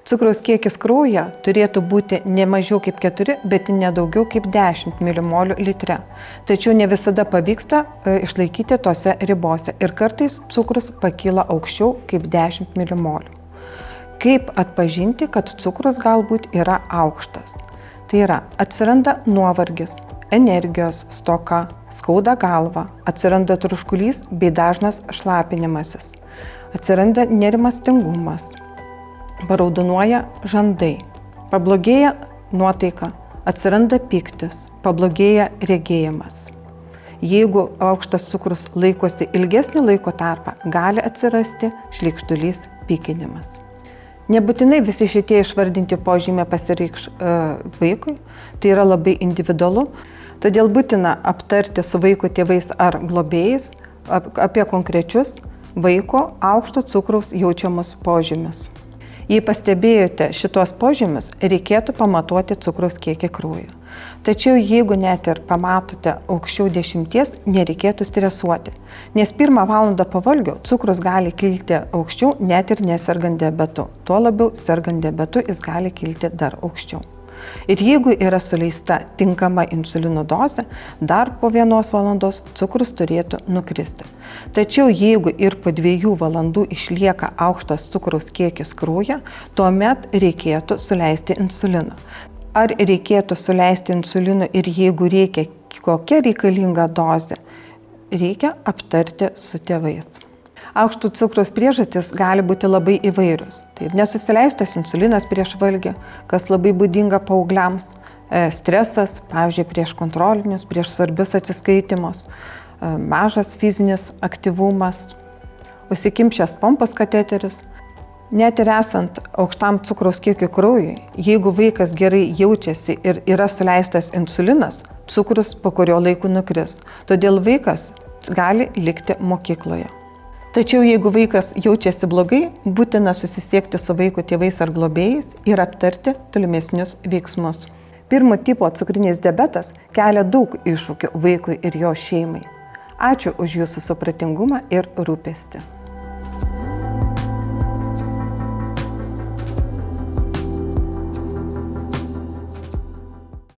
Cukraus kiekis kraujyje turėtų būti ne mažiau kaip 4, bet ne daugiau kaip 10 mmol litre. Tačiau ne visada pavyksta išlaikyti tose ribose ir kartais cukrus pakyla aukščiau kaip 10 mmol. Kaip atpažinti, kad cukrus galbūt yra aukštas? Tai yra, atsiranda nuovargis, energijos stoka, skauda galva, atsiranda troškulys bei dažnas šlapinimasis, atsiranda nerimastingumas, paraudonuoja žandai, pablogėja nuotaika, atsiranda pyktis, pablogėja regėjimas. Jeigu aukštas cukrus laikosi ilgesnį laiko tarpą, gali atsirasti šleikštulys, pykinimas. Nebūtinai visi šitie išvardinti požymiai pasireikš vaikui, tai yra labai individualu, todėl būtina aptarti su vaiko tėvais ar globėjais apie konkrečius vaiko aukšto cukraus jaučiamus požymius. Jei pastebėjote šitos požymius, reikėtų pamatuoti cukraus kiekį kraujyje. Tačiau jeigu net ir pamatote aukščiau 10, nereikėtų stresuoti, nes 1 valandą po valgio cukrus gali kilti aukščiau net ir nesergant diabetu. Tuo labiau sergant diabetu jis gali kilti dar aukščiau. Ir jeigu yra suleista tinkama insulino dozė, dar po 1 valandos cukrus turėtų nukristi. Tačiau jeigu ir po 2 valandų išlieka aukštas cukraus kiekis kraujyje, tuomet reikėtų suleisti insuliną. Ar reikėtų suleisti insuliną ir jeigu reikia, kokia reikalinga dozė, reikia aptarti su tėvais. Aukštų cukraus priežastys gali būti labai įvairius. Tai nesusileistas insulinas prieš valgį, kas labai būdinga paaugliams, stresas, pavyzdžiui, prieš kontrolinius, prieš svarbius atsiskaitimus, mažas fizinis aktyvumas, užsikimšęs pompos kateteris. Net ir esant aukštam cukraus kiekiu kraujyje, jeigu vaikas gerai jaučiasi ir yra suleistas insulinas, cukrus po kurio laiko nukris. Todėl vaikas gali likti mokykloje. Tačiau jeigu vaikas jaučiasi blogai, būtina susisiekti su vaiko tėvais ar globėjais ir aptarti tolimesnius veiksmus. 1 tipo cukrinis diabetas kelia daug iššūkių vaikui ir jo šeimai. Ačiū už jūsų supratingumą ir rūpestį.